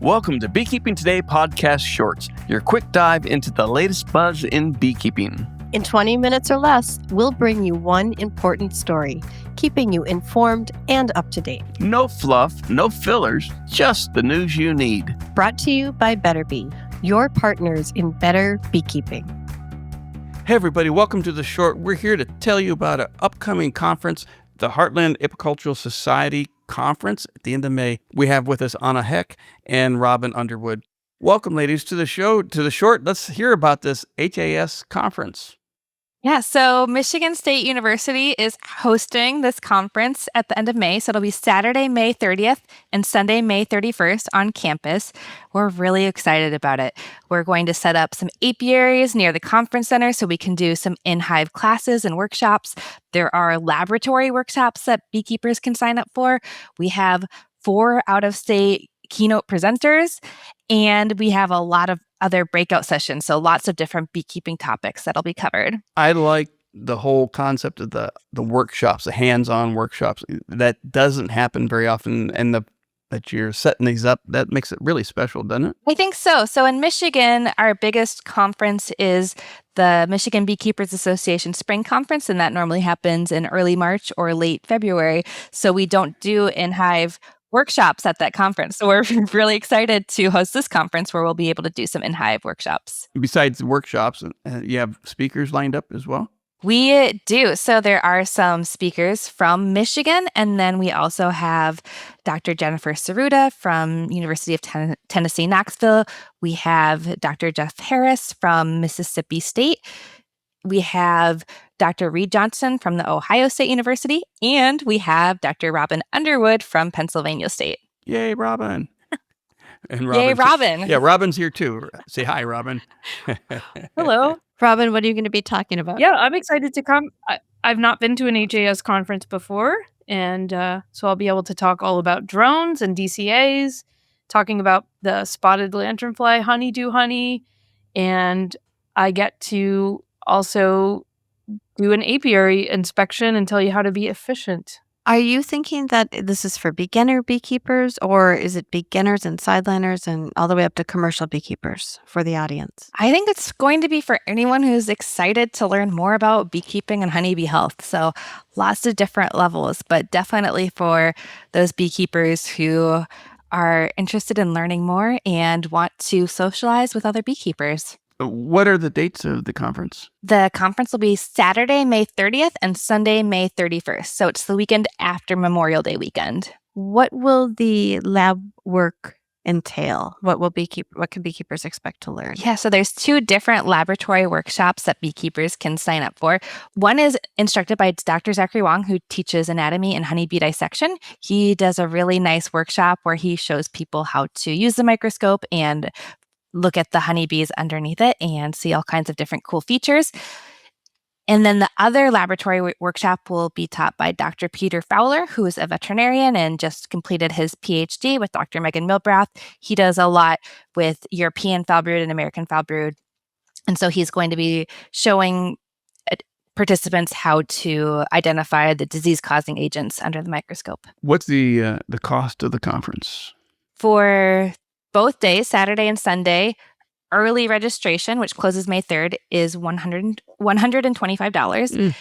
Welcome to Beekeeping Today Podcast Shorts, your quick dive into the latest buzz in beekeeping. In 20 minutes or less, we'll bring you one important story, keeping you informed and up to date. No fluff, no fillers, just the news you need. Brought to you by Better Bee, your partners in better beekeeping. Hey everybody, welcome to the short. We're here to tell you about an upcoming conference, the Heartland Apicultural Society Conference at the end of May. We have with us Anna Heck and Robyn Underwood. Welcome, ladies, to the show, to the short. Let's hear about this HAS conference. Yeah, so Michigan State University is hosting this conference at the end of May. So it'll be Saturday, May 30th and Sunday, May 31st on campus. We're really excited about it. We're going to set up some apiaries near the conference center so we can do some in-hive classes and workshops. There are laboratory workshops that beekeepers can sign up for. We have 4 out-of-state keynote presenters, and we have a lot of other breakout sessions, so lots of different beekeeping topics that'll be covered. I like the whole concept of the workshops, the hands-on workshops. That doesn't happen very often, and that you're setting these up, that makes it really special, doesn't it? I think so. So in Michigan, our biggest conference is the Michigan Beekeepers Association Spring Conference, and that normally happens in early March or late February. So we don't do in-hive workshops at that conference. So we're really excited to host this conference where we'll be able to do some in-hive workshops. Besides the workshops, you have speakers lined up as well? We do. So there are some speakers from Michigan, and then we also have Dr. Jennifer Cerruta from University of Tennessee, Knoxville. We have Dr. Jeff Harris from Mississippi State. We have Dr. Reed Johnson from the Ohio State University, and we have Dr. Robyn Underwood from Pennsylvania State. Yay, Robyn. And Yay, Robyn. Yeah, Robyn's here too. Say hi, Robyn. Hello. Robyn, what are you going to be talking about? Yeah, I'm excited to come. I've not been to an HAS conference before, and so I'll be able to talk all about drones and DCAs, talking about the spotted lanternfly honeydew honey, and I get to also do an apiary inspection and tell you how to be efficient. Are you thinking that this is for beginner beekeepers, or is it beginners and sideliners and all the way up to commercial beekeepers for the audience? I think it's going to be for anyone who's excited to learn more about beekeeping and honeybee health. So lots of different levels, but definitely for those beekeepers who are interested in learning more and want to socialize with other beekeepers. What are the dates of the conference? The conference will be Saturday, May 30th and Sunday, May 31st. So it's the weekend after Memorial Day weekend. What will the lab work entail? What can beekeepers expect to learn? Yeah, so there's 2 different laboratory workshops that beekeepers can sign up for. One is instructed by Dr. Zachary Wong, who teaches anatomy and honeybee dissection. He does a really nice workshop where he shows people how to use the microscope and look at the honeybees underneath it and see all kinds of different cool features. And then the other laboratory workshop will be taught by Dr. Peter Fowler, who is a veterinarian and just completed his PhD with Dr. Megan Milbrath. He does a lot with European foul brood and American foul brood. And so he's going to be showing participants how to identify the disease-causing agents under the microscope. What's the cost of the conference? For both days, Saturday and Sunday, early registration, which closes May 3rd, is $125.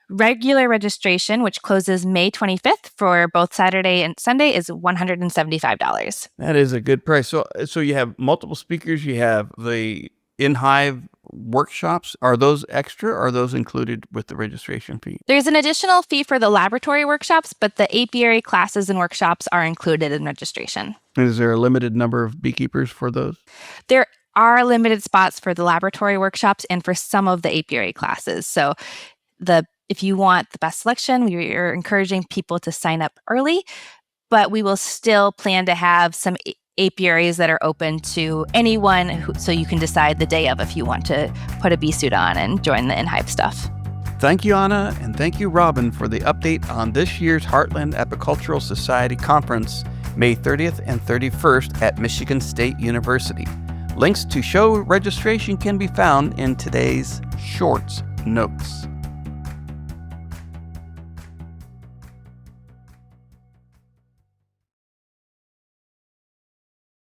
Regular registration, which closes May 25th for both Saturday and Sunday, is $175. That is a good price. So you have multiple speakers. You have the in-hive workshops. Are those extra, or are those included with the registration fee? There's an additional fee for the laboratory workshops, but the apiary classes and workshops are included in registration. Is there a limited number of beekeepers for those? There are limited spots for the laboratory workshops and for some of the apiary classes. So if you want the best selection, we are encouraging people to sign up early, but we will still plan to have some apiaries that are open to anyone, so you can decide the day of if you want to put a bee suit on and join the in-hive stuff. Thank you, Anna, and thank you, Robyn, for the update on this year's Heartland Apicultural Society Conference, May 30th and 31st at Michigan State University. Links to show registration can be found in today's Shorts notes.